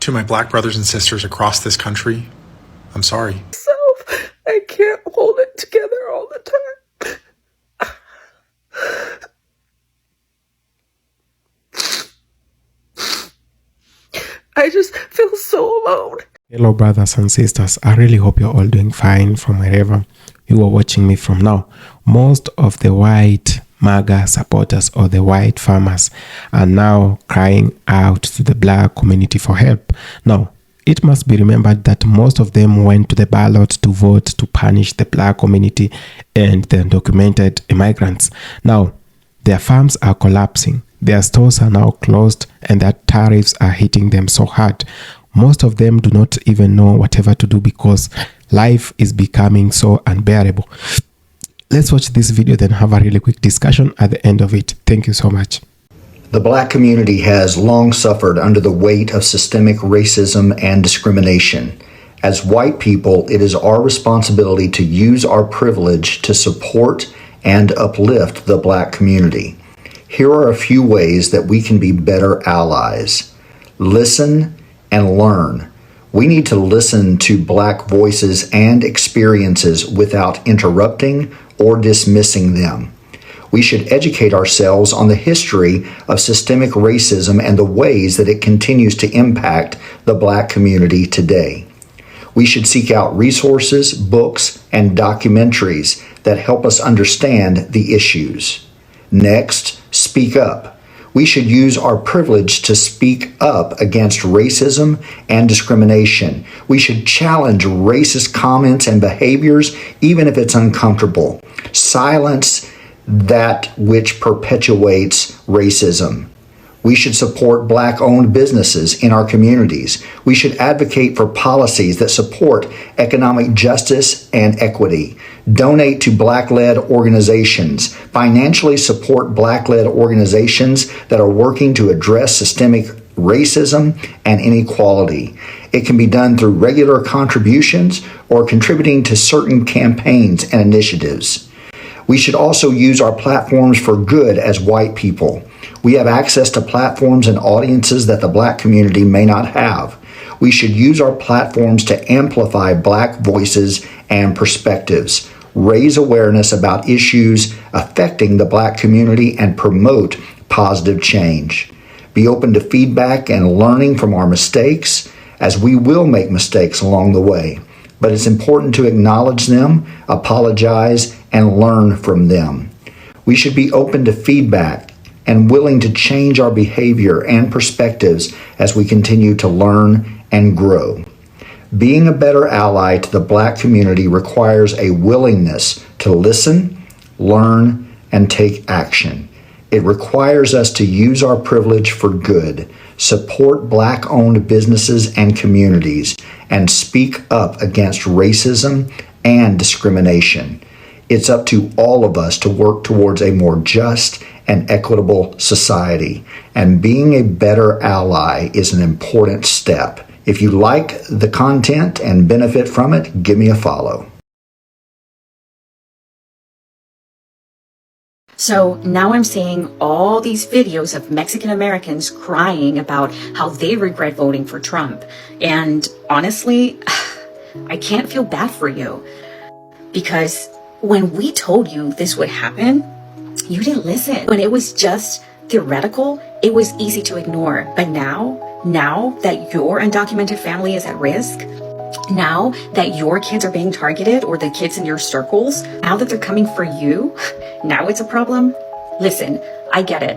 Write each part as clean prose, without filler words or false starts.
To my black brothers and sisters across this country, I'm sorry. I can't hold it together all the time. I just feel so alone. Hello brothers and sisters, I really hope you're all doing fine from wherever you are watching me from now. Most of the white MAGA supporters or the white farmers are now crying out to the black community for help. Now, it must be remembered that most of them went to the ballot to vote to punish the black community and the undocumented immigrants. Now, their farms are collapsing, their stores are now closed, and their tariffs are hitting them so hard. Most of them do not even know whatever to do because life is becoming so unbearable. Let's watch this video, then have a really quick discussion at the end of it. Thank you so much. The black community has long suffered under the weight of systemic racism and discrimination. As white people, it is our responsibility to use our privilege to support and uplift the black community. Here are a few ways that we can be better allies. Listen and learn. We need to listen to black voices and experiences without interrupting or dismissing them. We should educate ourselves on the history of systemic racism and the ways that it continues to impact the black community today. We should seek out resources, books, and documentaries that help us understand the issues. Next, speak up. We should use our privilege to speak up against racism and discrimination. We should challenge racist comments and behaviors, even if it's uncomfortable. Silence that which perpetuates racism. We should support black-owned businesses in our communities. We should advocate for policies that support economic justice and equity. Donate to black-led organizations. Financially support black-led organizations that are working to address systemic racism and inequality. It can be done through regular contributions or contributing to certain campaigns and initiatives. We should also use our platforms for good as white people. We have access to platforms and audiences that the black community may not have. We should use our platforms to amplify black voices and perspectives, raise awareness about issues affecting the black community, and promote positive change. Be open to feedback and learning from our mistakes, as we will make mistakes along the way. But it's important to acknowledge them, apologize, and learn from them. We should be open to feedback and willing to change our behavior and perspectives as we continue to learn and grow. Being a better ally to the black community requires a willingness to listen, learn, and take action. It requires us to use our privilege for good, support black-owned businesses and communities, and speak up against racism and discrimination. It's up to all of us to work towards a more just and equitable society, and being a better ally is an important step. If you like the content and benefit from it, give me a follow. So now I'm seeing all these videos of Mexican Americans crying about how they regret voting for Trump. And honestly, I can't feel bad for you, because when we told you this would happen, you didn't listen. When it was just theoretical, it was easy to ignore. But now that your undocumented family is at risk, now that your kids are being targeted, or the kids in your circles, now that they're coming for you, now it's a problem. Listen, I get it.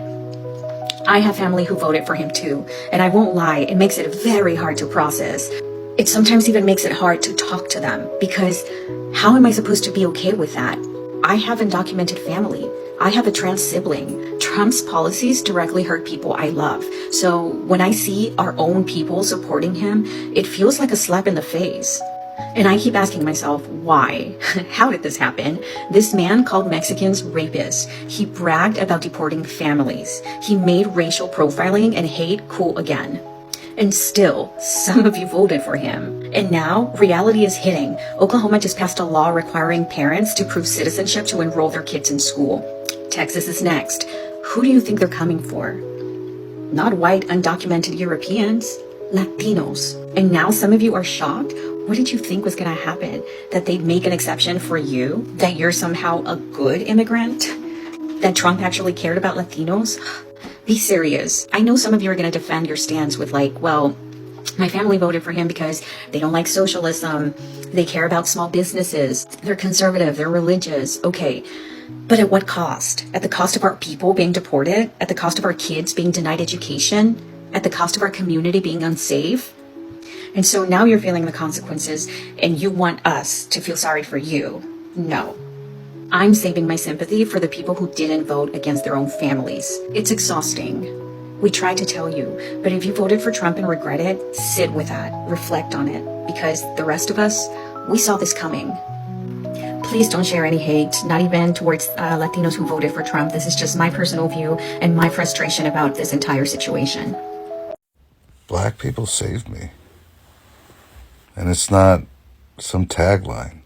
I have family who voted for him too, and I won't lie, it makes it very hard to process. It sometimes even makes it hard to talk to them, because how am I supposed to be okay with that? I have undocumented family. I have a trans sibling. Trump's policies directly hurt people I love. So when I see our own people supporting him, it feels like a slap in the face. And I keep asking myself, why? How did this happen? This man called Mexicans rapists. He bragged about deporting families. He made racial profiling and hate cool again. And still, some of you voted for him. And now, reality is hitting. Oklahoma just passed a law requiring parents to prove citizenship to enroll their kids in school. Texas is next. Who do you think they're coming for? Not white, undocumented Europeans. Latinos. And now some of you are shocked. What did you think was going to happen? That they'd make an exception for you? That you're somehow a good immigrant? That Trump actually cared about Latinos? Be serious. I know some of you are going to defend your stance with like, well, my family voted for him because they don't like socialism. They care about small businesses. They're conservative. They're religious. Okay. But at what cost? At the cost of our people being deported? At the cost of our kids being denied education? At the cost of our community being unsafe? And so now you're feeling the consequences and you want us to feel sorry for you. No. I'm saving my sympathy for the people who didn't vote against their own families. It's exhausting. We tried to tell you, but if you voted for Trump and regret it, sit with that, reflect on it, because the rest of us, we saw this coming. Please don't share any hate, not even towards Latinos who voted for Trump. This is just my personal view and my frustration about this entire situation. Black people saved me. And it's not some tagline.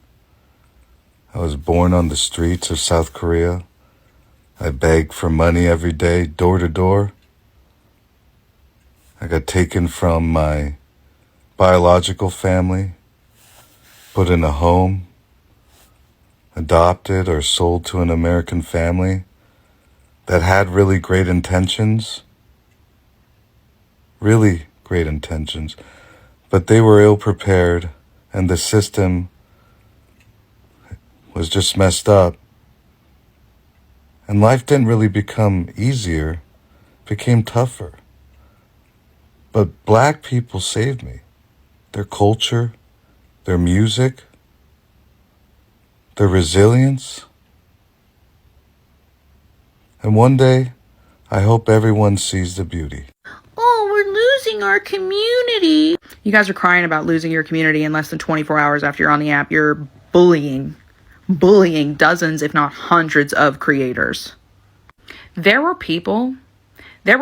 I was born on the streets of South Korea. I begged for money every day, door to door. I got taken from my biological family, put in a home, adopted or sold to an American family that had really great intentions. Really great intentions. But they were ill-prepared, and the system was just messed up. And life didn't really become easier, it became tougher. But black people saved me. Their culture, their music, their resilience. And one day, I hope everyone sees the beauty. Oh, we're losing our community. You guys are crying about losing your community in less than 24 hours after you're on the app. You're bullying dozens, if not hundreds of creators. There were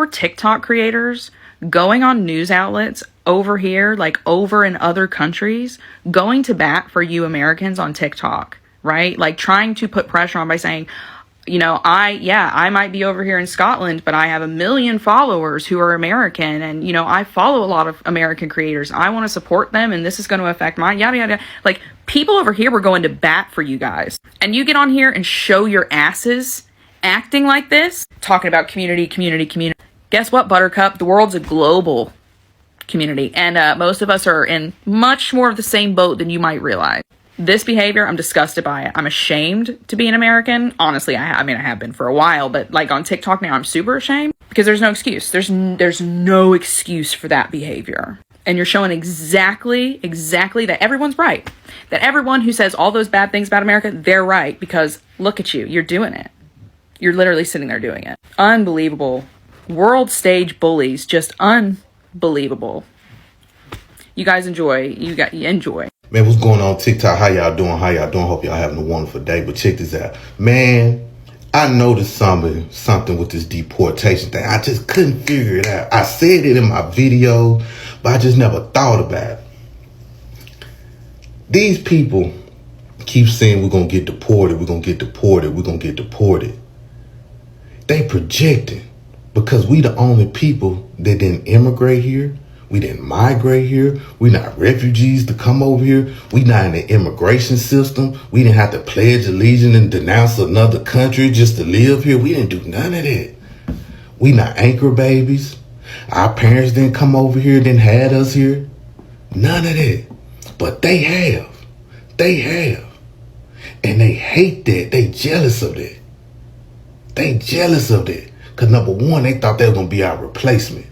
TikTok creators going on news outlets over here, like over in other countries, going to bat for you Americans on TikTok, right? Like trying to put pressure on by saying, you know, I might be over here in Scotland, but I have 1 million followers who are American. And, you know, I follow a lot of American creators. I want to support them. And this is going to affect mine. Yada, yada. Like people over here were going to bat for you guys. And you get on here and show your asses acting like this, talking about community. Guess what, Buttercup? The world's a global community. And most of us are in much more of the same boat than you might realize. This behavior, I'm disgusted by it. I'm ashamed to be an American. Honestly, I have been for a while, but like on TikTok now, I'm super ashamed because there's no excuse. There's no excuse for that behavior. And you're showing exactly that everyone's right. That everyone who says all those bad things about America, they're right because look at you. You're doing it. You're literally sitting there doing it. Unbelievable. World stage bullies, just unbelievable. You guys enjoy. Enjoy. Man, what's going on TikTok? How y'all doing? Hope y'all having a wonderful day. But check this out. Man, I noticed something with this deportation thing. I just couldn't figure it out. I said it in my video, but I just never thought about it. These people keep saying we're going to get deported. They projecting because we the only people that didn't immigrate here. We didn't migrate here. We're not refugees to come over here. We not in the immigration system. We didn't have to pledge allegiance and denounce another country just to live here. We didn't do none of that. We not anchor babies. Our parents didn't come over here, didn't had us here. None of that. But they have. And they hate that. They jealous of that. Because number one, they thought they were going to be our replacement.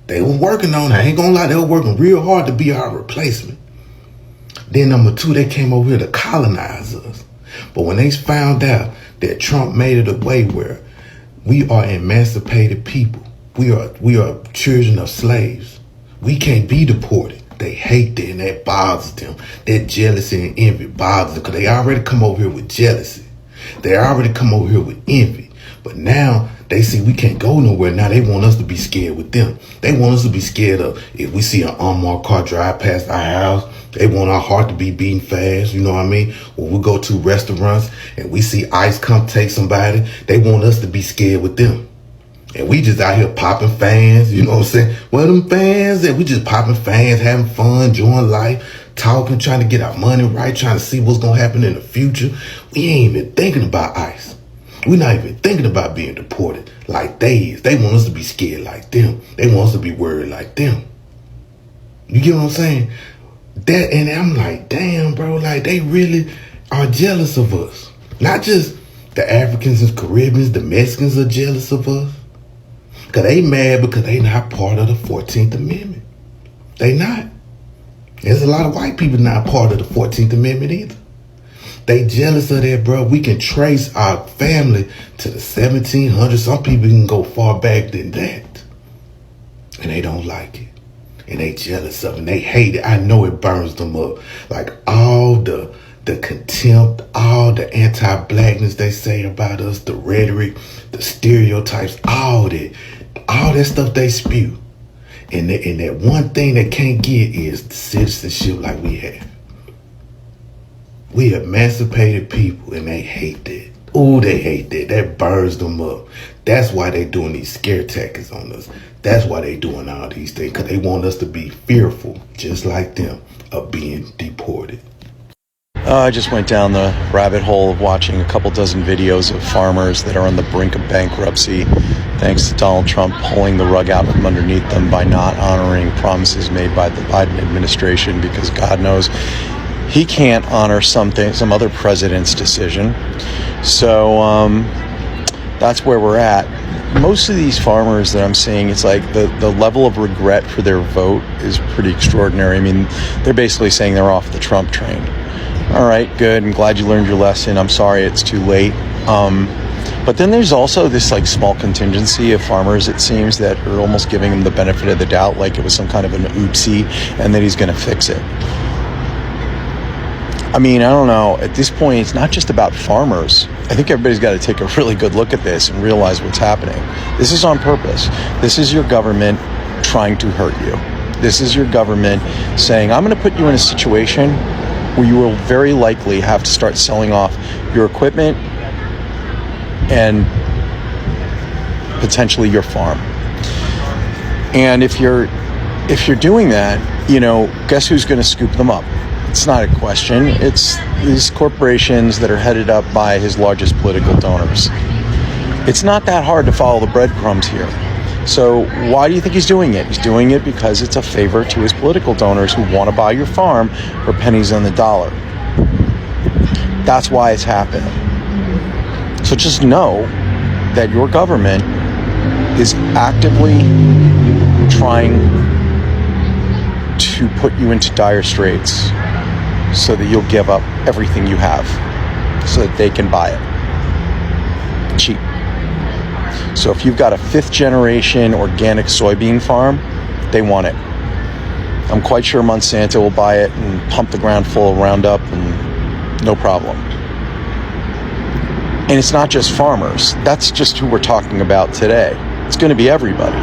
They were working on it. I ain't gonna lie, they were working real hard to be our replacement. Then number two, they came over here to colonize us. But when they found out that Trump made it a way where we are emancipated people, we are children of slaves. We can't be deported. They hate that and that bothers them. That jealousy and envy bothers them because they already come over here with jealousy. They already come over here with envy. But now they see we can't go nowhere. Now they want us to be scared with them. They want us to be scared of if we see an unmarked car drive past our house. They want our heart to be beating fast. You know what I mean? When we go to restaurants and we see ICE come take somebody, they want us to be scared with them. And we just out here popping fans, you know what I'm saying? Where them fans at? We just popping fans, having fun, enjoying life, talking, trying to get our money right, trying to see what's going to happen in the future. We ain't even thinking about ICE. We're not even thinking about being deported like they is. They want us to be scared like them. They want us to be worried like them. You get what I'm saying? That, and I'm like, damn, bro, like they really are jealous of us. Not just the Africans and Caribbeans, the Mexicans are jealous of us. Because they mad because they not part of the 14th Amendment. They not. There's a lot of white people not part of the 14th Amendment either. They jealous of that, bro. We can trace our family to the 1700s. Some people can go far back than that. And they don't like it. And they jealous of it. And they hate it. I know it burns them up. Like all the contempt, all the anti-blackness they say about us, the rhetoric, the stereotypes, all that stuff they spew. And that one thing they can't get is the citizenship like we have. We emancipated people and they hate that. Ooh, they hate that. That burns them up. That's why they doing these scare tactics on us. That's why they doing all these things, because they want us to be fearful, just like them, of being deported. I just went down the rabbit hole of watching a couple dozen videos of farmers that are on the brink of bankruptcy, thanks to Donald Trump pulling the rug out from underneath them by not honoring promises made by the Biden administration, because God knows he can't honor some other president's decision. So that's where we're at. Most of these farmers that I'm seeing, it's like the level of regret for their vote is pretty extraordinary. I mean, they're basically saying they're off the Trump train. All right, good. I'm glad you learned your lesson. I'm sorry it's too late. But then there's also this like small contingency of farmers, it seems, that are almost giving him the benefit of the doubt, like it was some kind of an oopsie and that he's going to fix it. I mean, I don't know. At this point, it's not just about farmers. I think everybody's got to take a really good look at this and realize what's happening. This is on purpose. This is your government trying to hurt you. This is your government saying, I'm going to put you in a situation where you will very likely have to start selling off your equipment and potentially your farm. And if you're doing that, you know, guess who's going to scoop them up? It's not a question. It's these corporations that are headed up by his largest political donors. It's not that hard to follow the breadcrumbs here. So why do you think he's doing it? He's doing it because it's a favor to his political donors who want to buy your farm for pennies on the dollar. That's why it's happening. So just know that your government is actively trying to put you into dire straits so that you'll give up everything you have so that they can buy it cheap. So if you've got a 5th generation organic soybean farm, they want it. I'm quite sure Monsanto will buy it and pump the ground full of Roundup and no problem. And it's not just farmers. That's just who we're talking about today. It's going to be everybody.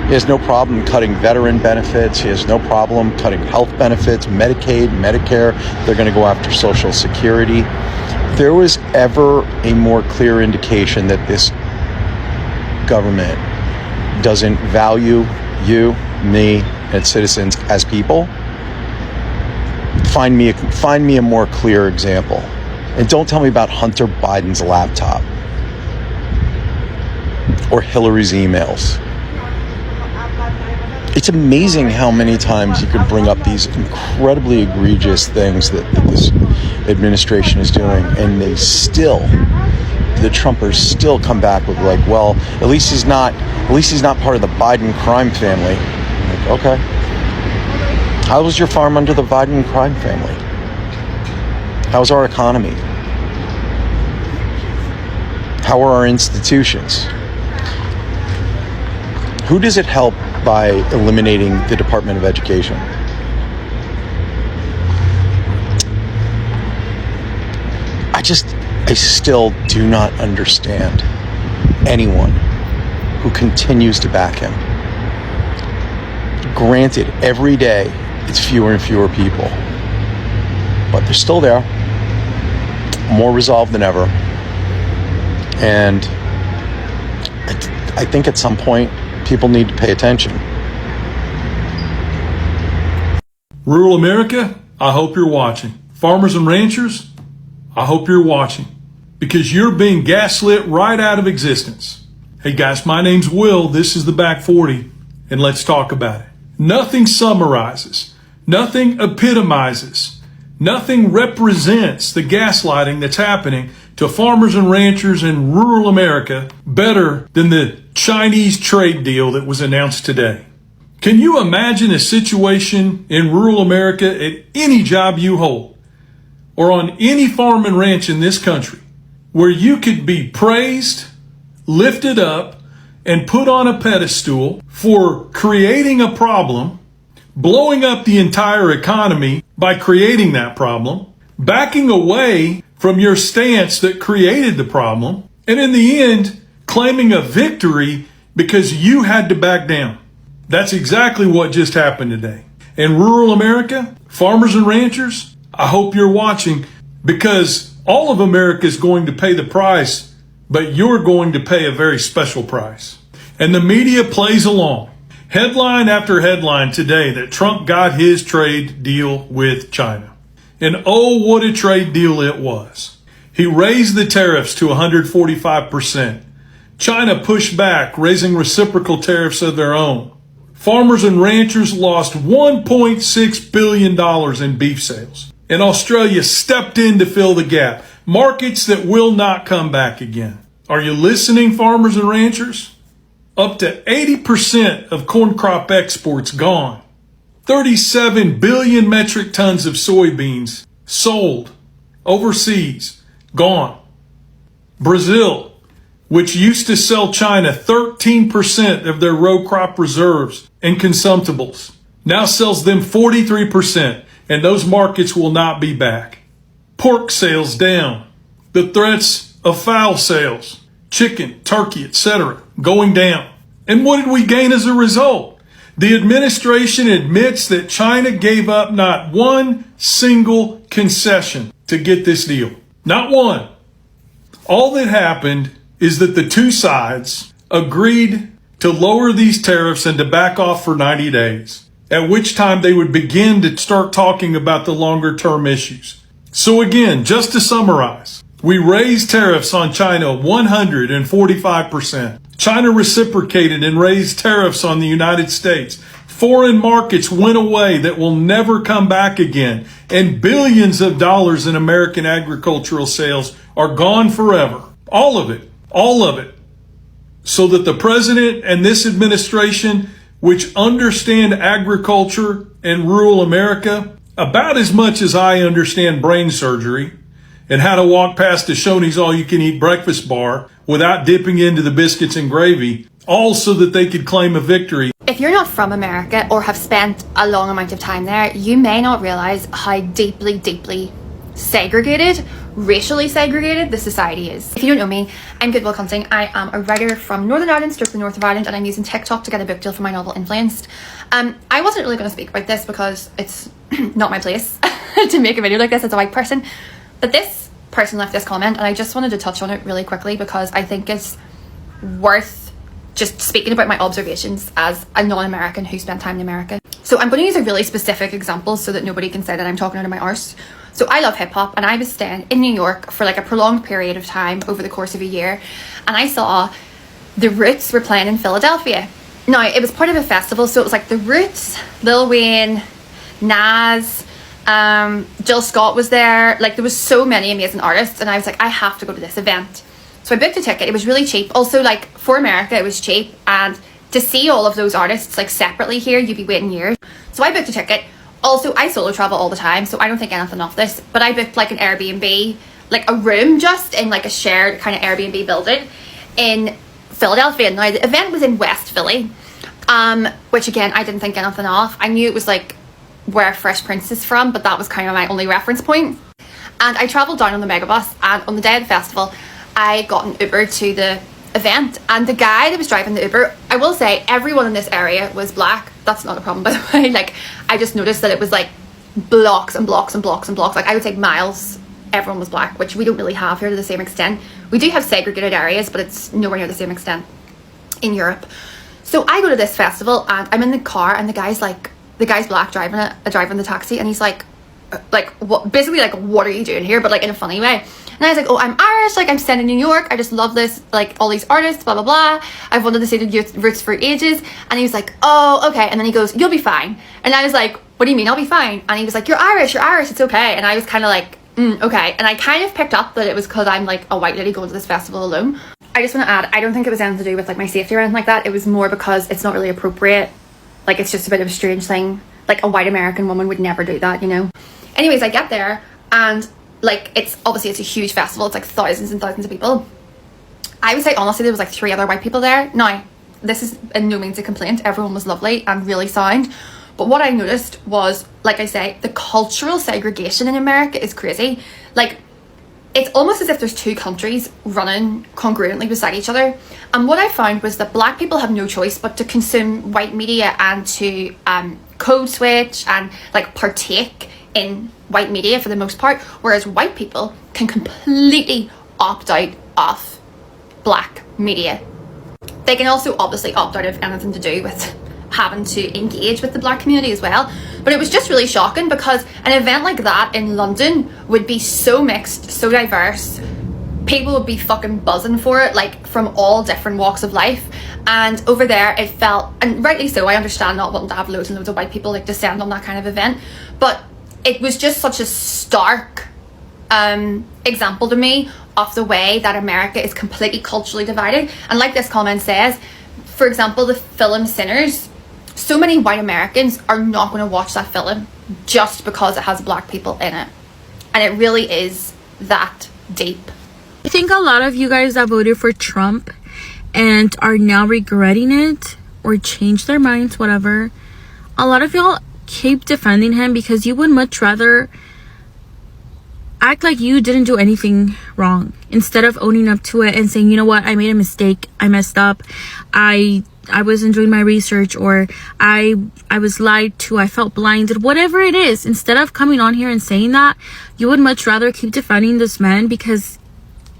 He has no problem cutting veteran benefits. He has no problem cutting health benefits, Medicaid, Medicare. They're going to go after Social Security. If there was ever a more clear indication that this government doesn't value you, me, and its citizens as people, find me a more clear example. And don't tell me about Hunter Biden's laptop or Hillary's emails. It's amazing how many times you can bring up these incredibly egregious things that this administration is doing, and the Trumpers still come back with like, well, at least he's not part of the Biden crime family. Like, okay. How was your farm under the Biden crime family? How's our economy? How are our institutions? Who does it help by eliminating the Department of Education? I still do not understand anyone who continues to back him. Granted, every day it's fewer and fewer people, but they're still there, more resolved than ever. And I think at some point people need to pay attention. Rural America, I hope you're watching. Farmers and ranchers, I hope you're watching, because you're being gaslit right out of existence. Hey guys, my name's Will. This is the Back 40, and let's talk about it. Nothing summarizes, nothing epitomizes, nothing represents the gaslighting that's happening to farmers and ranchers in rural America better than the Chinese trade deal that was announced today. Can you imagine a situation in rural America at any job you hold or on any farm and ranch in this country where you could be praised, lifted up, and put on a pedestal for creating a problem, blowing up the entire economy by creating that problem, backing away from your stance that created the problem, and in the end, claiming a victory because you had to back down? That's exactly what just happened today. In rural America, farmers and ranchers, I hope you're watching, because all of America is going to pay the price, but you're going to pay a very special price. And the media plays along. Headline after headline today that Trump got his trade deal with China. And oh, what a trade deal it was. He raised the tariffs to 145%. China pushed back, raising reciprocal tariffs of their own. Farmers and ranchers lost $1.6 billion in beef sales. And Australia stepped in to fill the gap. Markets that will not come back again. Are you listening, farmers and ranchers? Up to 80% of corn crop exports gone. 37 billion metric tons of soybeans sold overseas, gone. Brazil, which used to sell China 13% of their row crop reserves and consumptibles, now sells them 43%, and those markets will not be back. Pork sales down. The threats of fowl sales, chicken, turkey, etc., going down. And what did we gain as a result? The administration admits that China gave up not one single concession to get this deal. Not one. All that happened is that the two sides agreed to lower these tariffs and to back off for 90 days, at which time they would begin to start talking about the longer term issues. So again, just to summarize, we raised tariffs on China 145%. China reciprocated and raised tariffs on the United States. Foreign markets went away that will never come back again. And billions of dollars in American agricultural sales are gone forever. All of it. All of it. So that the president and this administration, which understand agriculture and rural America about as much as I understand brain surgery and how to walk past a Shoney's all-you-can-eat breakfast bar without dipping into the biscuits and gravy, all so that they could claim a victory. If you're not from America or have spent a long amount of time there, you may not realize how deeply segregated, racially segregated the society is. If you don't know me, I'm Goodwill Hunting. I am a writer from Northern Ireland, stroke the north of Ireland, and I'm using TikTok to get a book deal for my novel Influenced. I wasn't really going to speak about this because it's not my place to make a video like this as a white person, but this person left this comment and I just wanted to touch on it really quickly because I think it's worth just speaking about my observations as a non-American who spent time in America. So I'm going to use a really specific example so that nobody can say that I'm talking out of my arse. So I love hip hop and I was staying in New York for like a prolonged period of time over the course of a year, and I saw the Roots were playing in Philadelphia. Now it was part of a festival, so it was like the Roots, Lil Wayne, Nas, Jill Scott was there. Like there was so many amazing artists, and I was like, I have to go to this event. So I booked a ticket. It was really cheap. Also, like for America, it was cheap, and to see all of those artists like separately here, you'd be waiting years. So I booked a ticket. Also, I solo travel all the time, so I don't think anything of this, but I booked like an Airbnb, like a room just in like a shared kind of Airbnb building in Philadelphia. Now the event was in West Philly, which again, I didn't think anything of. I knew it was like where Fresh Prince is from, but that was kind of my only reference point. And I travelled down on the megabus, and on the day of the festival, I got an Uber to the event, and the guy that was driving the Uber, I will say everyone in this area was black. That's not a problem, by the way. Like I just noticed that it was like blocks and blocks and blocks and blocks, like I would say miles, everyone was black, which we don't really have here to the same extent. We do have segregated areas, but it's nowhere near the same extent. in Europe. So I go to this festival and I'm in the car and the guy's black driving the taxi, and he's like what, basically like, what are you doing here, but like in a funny way. And I was like, oh, I'm Irish, like I'm staying in New York, I just love this, like all these artists, blah blah blah, I've wanted to see the Youth Roots for ages. And he was like, oh, okay. And then he goes, you'll be fine. And I was like, what do you mean I'll be fine? And he was like, you're Irish, it's okay. And I was kind of like, okay. And I kind of picked up that it was because I'm like a white lady going to this festival alone. I just want to add, I don't think it was anything to do with like my safety or anything like that. It was more because it's not really appropriate. Like, it's just a bit of a strange thing. Like, a white American woman would never do that, you know? Anyways, I get there and like, it's a huge festival. It's like thousands and thousands of people. I would say honestly there was like 3 other white people there. Now, this is in no means a complaint. Everyone was lovely and really sound. But what I noticed was, like I say, the cultural segregation in America is crazy. Like, it's almost as if there's 2 countries running congruently beside each other. And what I found was that black people have no choice but to consume white media and to code switch and like partake in white media for the most part, whereas white people can completely opt out of black media. They can also obviously opt out of anything to do with having to engage with the black community as well. But it was just really shocking because an event like that in London would be so mixed, so diverse. People would be fucking buzzing for it, like from all different walks of life. And over there it felt, and rightly so, I understand not wanting to have loads and loads of white people like descend on that kind of event, but it was just such a stark example to me of the way that America is completely culturally divided. And like this comment says, for example, the film Sinners, so many white Americans are not going to watch that film just because it has black people in it. And it really is that deep. I think a lot of you guys that voted for Trump and are now regretting it or changed their minds, whatever, a lot of y'all keep defending him because you would much rather act like you didn't do anything wrong instead of owning up to it and saying, you know what, I made a mistake, I messed up, I wasn't doing my research, or I was lied to, I felt blinded, whatever it is. Instead of coming on here and saying that, you would much rather keep defending this man because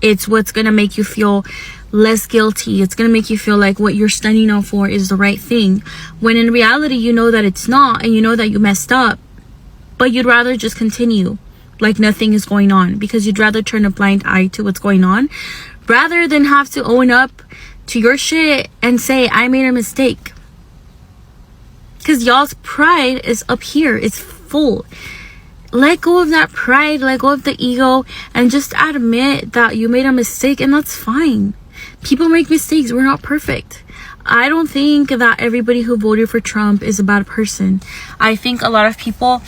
it's what's gonna make you feel less guilty. It's gonna make you feel like what you're standing up for is the right thing, when in reality you know that it's not, and you know that you messed up, but you'd rather just continue like nothing is going on because you'd rather turn a blind eye to what's going on rather than have to own up to your shit and say, I made a mistake. Because y'all's pride is up here, it's full. Let go of that pride, let go of the ego, and just admit that you made a mistake, and that's fine. People make mistakes, we're not perfect. I don't think that everybody who voted for Trump is a bad person. I think a lot of people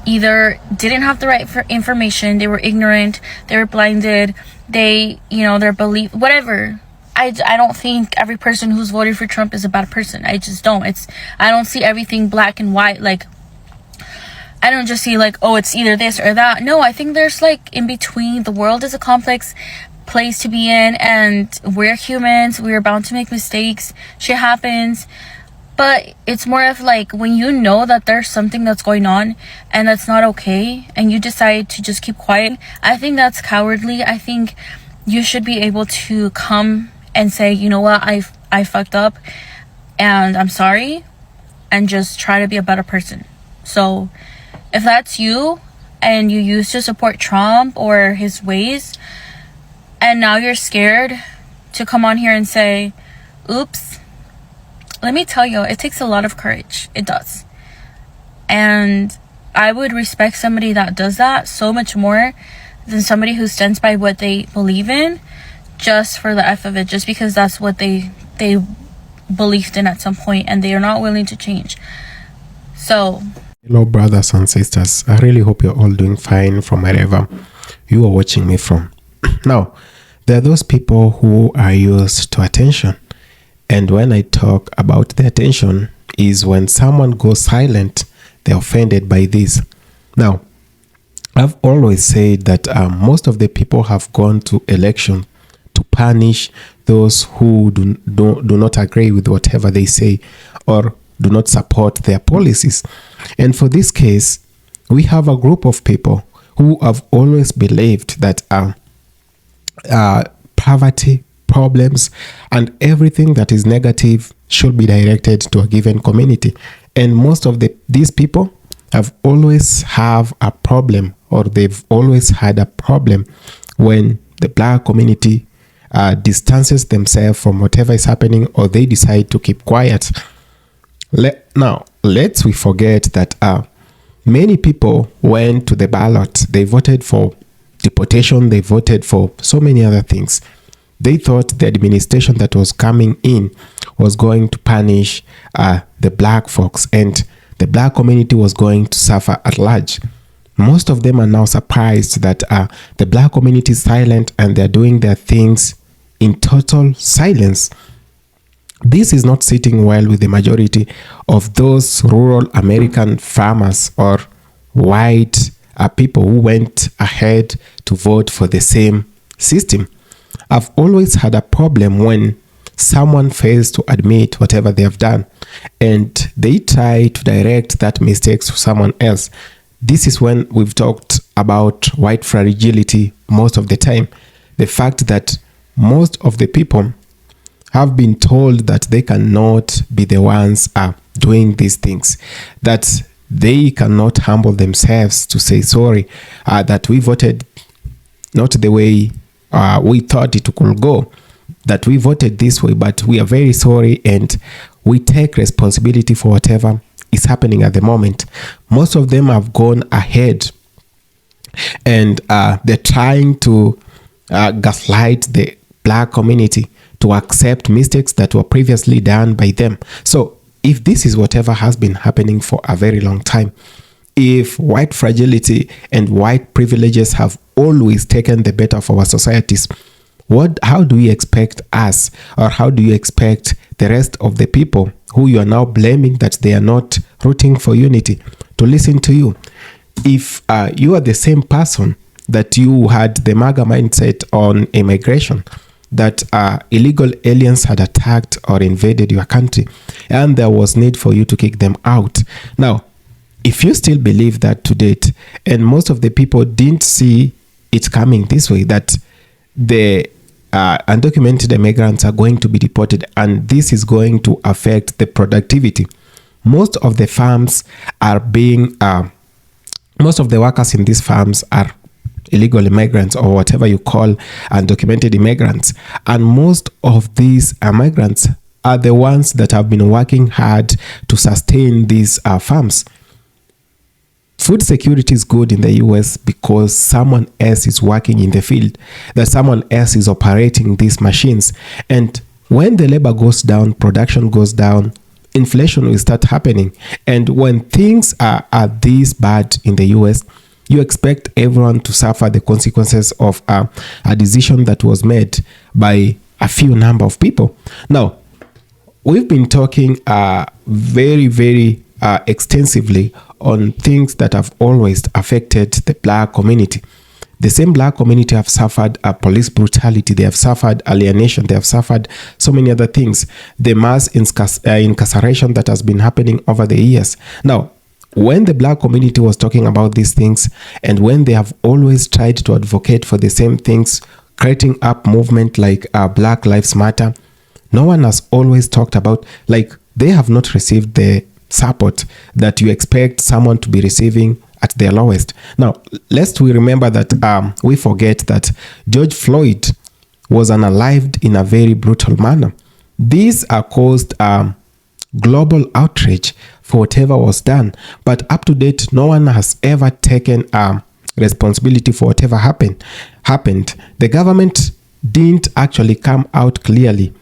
either didn't have the right information, they were ignorant, they were blinded, they, you know, their belief, whatever. I don't think every person who's voted for Trump is a bad person. I just don't. I don't see everything black and white. Like, I don't just see like, oh, it's either this or that. No, I think there's like in between. The world is a complex place to be in, and we're humans. We're bound to make mistakes. Shit happens. But it's more of like when you know that there's something that's going on and that's not okay, and you decide to just keep quiet, I think that's cowardly. I think you should be able to come and say, you know what, I fucked up and I'm sorry, and just try to be a better person. So if that's you and you used to support Trump or his ways, and now you're scared to come on here and say, oops, let me tell you, it takes a lot of courage. It does. And I would respect somebody that does that so much more than somebody who stands by what they believe in just for the F of it, just because that's what they believed in at some point and they are not willing to change. So, hello brothers and sisters, I really hope you're all doing fine from wherever you are watching me from. Now, there are those people who are used to attention, and when I talk about the attention is when someone goes silent, they're offended by this. Now, I've always said that most of the people have gone to election to punish those who do not agree with whatever they say or do not support their policies. And for this case, we have a group of people who have always believed that poverty, problems, and everything that is negative should be directed to a given community. And most of these people have always have a problem, or they've always had a problem when the black community distances themselves from whatever is happening, or they decide to keep quiet. Now, let's we forget that many people went to the ballot. They voted for deportation. They voted for so many other things. They thought the administration that was coming in was going to punish the black folks, and the black community was going to suffer at large. Most of them are now surprised that the black community is silent and they're doing their things in total silence. This is not sitting well with the majority of those rural American farmers or white people who went ahead to vote for the same system. I've always had a problem when someone fails to admit whatever they have done and they try to direct that mistake to someone else. This is when we've talked about white fragility most of the time. The fact that most of the people have been told that they cannot be the ones doing these things, that they cannot humble themselves to say sorry, that we voted not the way we thought it could go, that we voted this way, but we are very sorry and we take responsibility for whatever is happening at the moment. Most of them have gone ahead and they're trying to gaslight the black community to accept mistakes that were previously done by them. So if this is whatever has been happening for a very long time, if white fragility and white privileges have always taken the better of our societies, how do we expect us, or how do you expect the rest of the people who you are now blaming that they are not rooting for unity to listen to you? If you are the same person that you had the MAGA mindset on immigration, that illegal aliens had attacked or invaded your country and there was need for you to kick them out. Now, if you still believe that to date, and most of the people didn't see it coming this way, that the undocumented immigrants are going to be deported and this is going to affect the productivity. Most of the farms are being, most of the workers in these farms are illegal immigrants, or whatever you call undocumented immigrants. And most of these migrants are the ones that have been working hard to sustain these farms. Food security is good in the US because someone else is working in the field, that someone else is operating these machines. And when the labor goes down, production goes down, inflation will start happening. And when things are this bad in the US, you expect everyone to suffer the consequences of a decision that was made by a few number of people. Now, we've been talking very, very extensively on things that have always affected the black community. The same black community have suffered police brutality, they have suffered alienation, they have suffered so many other things. The mass incarceration that has been happening over the years. Now, when the black community was talking about these things, and when they have always tried to advocate for the same things, creating up movement like Black Lives Matter, no one has always talked about, like, they have not received the support that you expect someone to be receiving at their lowest. Now, lest we remember that we forget that George Floyd was unalived in a very brutal manner. These are caused global outrage for whatever was done, but up to date, no one has ever taken responsibility for whatever happened. The government didn't actually come out clearly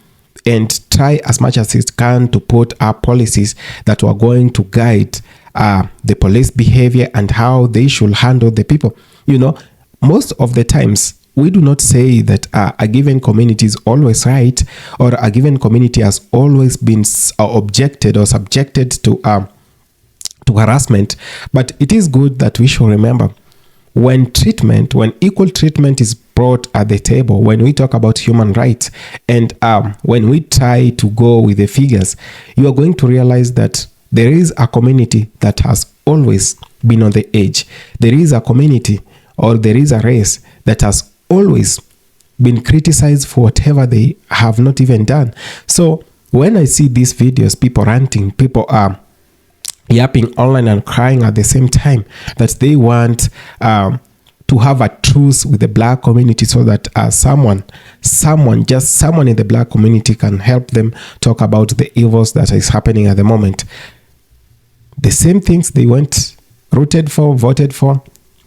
and try as much as it can to put up policies that were going to guide the police behavior and how they should handle the people. You know, most of the times we do not say that a given community is always right, or a given community has always been objected or subjected to harassment. But it is good that we should remember, when equal treatment is brought at the table, when we talk about human rights, and when we try to go with the figures, you are going to realize that there is a community that has always been on the edge. There is a community, or there is a race that has always been criticized for whatever they have not even done. So when I see these videos, people ranting, people are yapping online and crying at the same time, that they want to have a truce with the black community so that someone in the black community can help them talk about the evils that is happening at the moment. The same things they voted for,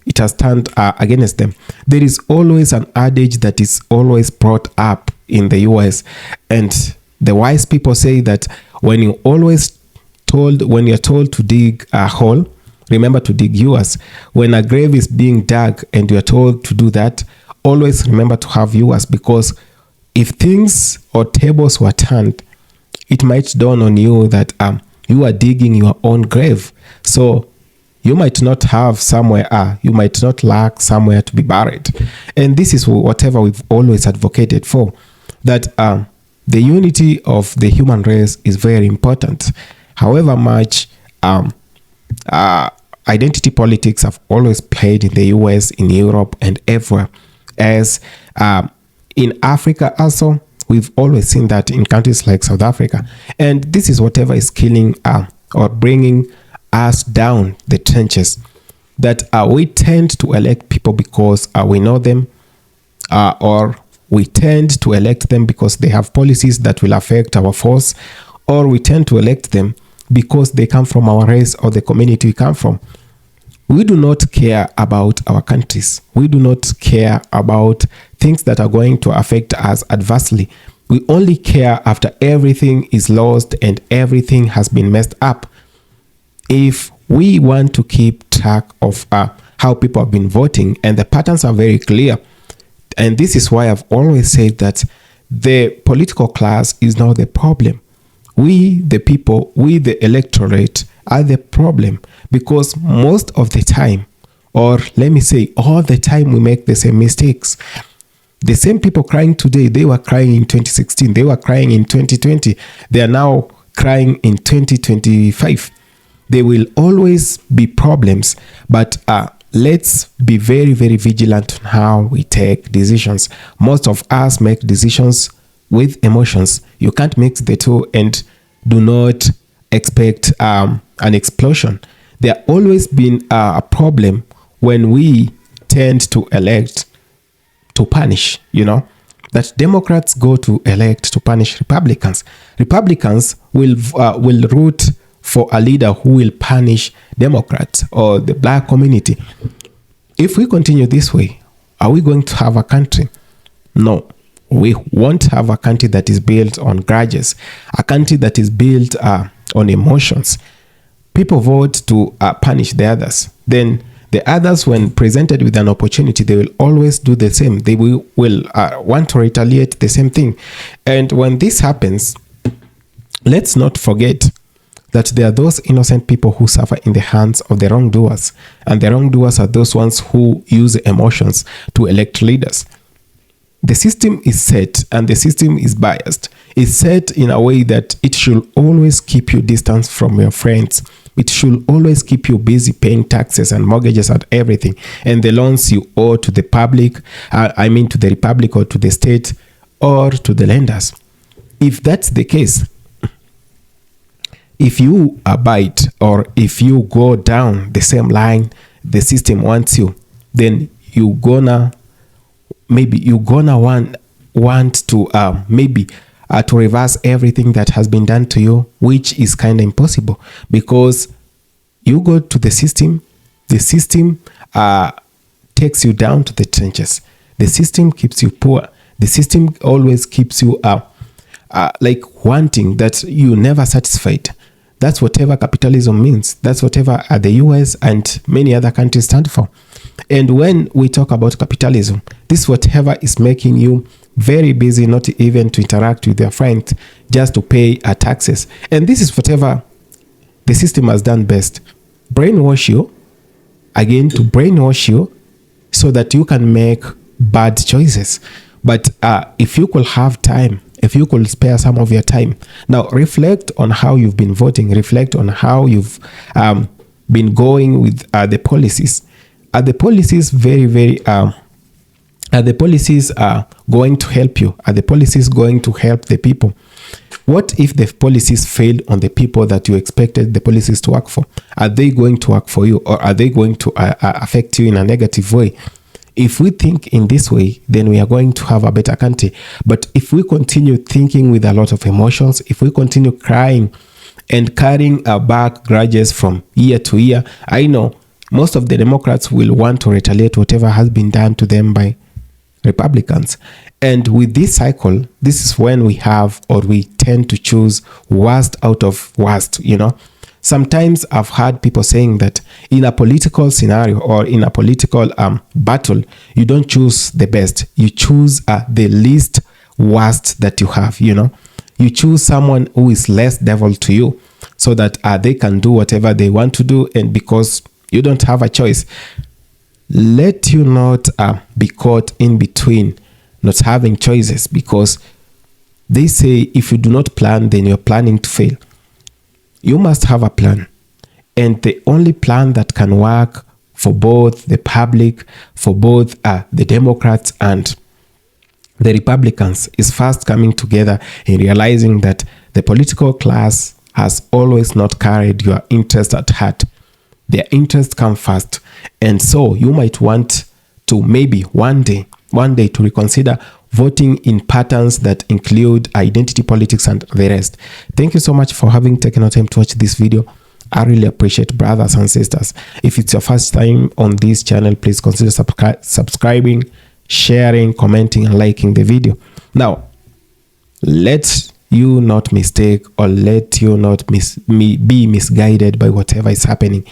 it has turned against them. There is always an adage that is always brought up in the US, and the wise people say that when you're told to dig a hole, remember to dig yours. When a grave is being dug and you're told to do that, always remember to have yours, because if things or tables were turned, it might dawn on you that you are digging your own grave. So you might not have somewhere, you might not lack somewhere to be buried. And this is whatever we've always advocated for, that the unity of the human race is very important. However much identity politics have always played in the US, in Europe, and everywhere, as in Africa also, we've always seen that in countries like South Africa. And this is whatever is killing or bringing us down the trenches, that we tend to elect people because we know them, or we tend to elect them because they have policies that will affect our force, or we tend to elect them because they come from our race or the community we come from. We do not care about our countries. We do not care about things that are going to affect us adversely. We only care after everything is lost and everything has been messed up. If we want to keep track of how people have been voting, and the patterns are very clear, and this is why I've always said that the political class is not the problem. We, the people, we, the electorate, are the problem, because most of the time, or let me say all the time, we make the same mistakes. The same people crying today, they were crying in 2016, they were crying in 2020, they are now crying in 2025. There will always be problems, but let's be very, very vigilant on how we take decisions. Most of us make decisions with emotions. You can't mix the two and do not expect an explosion. There always been a problem when we tend to elect to punish, that Democrats go to elect to punish Republicans. Republicans will root for a leader who will punish Democrats or the black community. If we continue this way, are we going to have a country? No. We won't have a country that is built on grudges, a country that is built on emotions. People vote to punish the others. Then the others, when presented with an opportunity, they will always do the same. They will want to retaliate the same thing. And when this happens, let's not forget that there are those innocent people who suffer in the hands of the wrongdoers. And the wrongdoers are those ones who use emotions to elect leaders. The system is set, and the system is biased. It's set in a way that it should always keep you distant from your friends. It should always keep you busy paying taxes and mortgages and everything, and the loans you owe to the public, to the republic or to the state or to the lenders. If that's the case, if you abide or if you go down the same line the system wants you, then you're gonna want to to reverse everything that has been done to you, which is kind of impossible, because you go to the system takes you down to the trenches. The system keeps you poor. The system always keeps you wanting, that you never satisfied. That's whatever capitalism means. That's whatever the US and many other countries stand for. And when we talk about capitalism, this is whatever is making you very busy, not even to interact with your friends, just to pay taxes. And this is whatever the system has done best. Brainwash you, to brainwash you so that you can make bad choices. But if you could have time, if you could spare some of your time, now reflect on how you've been voting, reflect on how you've been going with the policies. The policies very, very Are the policies going to help you? Are the policies going to help the people? What if the policies failed on the people that you expected the policies to work for? Are they going to work for you, or are they going to affect you in a negative way? If we think in this way, then we are going to have a better country. But if we continue thinking with a lot of emotions, if we continue crying and carrying back grudges from year to year, I know most of the Democrats will want to retaliate whatever has been done to them by Republicans. And with this cycle, this is when we have, or we tend to choose worst out of worst, you know. Sometimes I've heard people saying that in a political scenario or in a political battle, you don't choose the best. You choose the least worst that you have, you know. You choose someone who is less devil to you so that they can do whatever they want to do, and because you don't have a choice. Let you not be caught in between not having choices, because they say if you do not plan, then you're planning to fail. You must have a plan, and the only plan that can work for both the public, for both the Democrats and the Republicans, is first coming together and realizing that the political class has always not carried your interest at heart. Their interests come first, and so you might want to maybe one day to reconsider voting in patterns that include identity politics and the rest. Thank you so much for having taken the time to watch this video. I really appreciate, brothers and sisters. If it's your first time on this channel, please consider subscribing, sharing, commenting, and liking the video. Now, let you not mistake, or let you not be misguided by whatever is happening.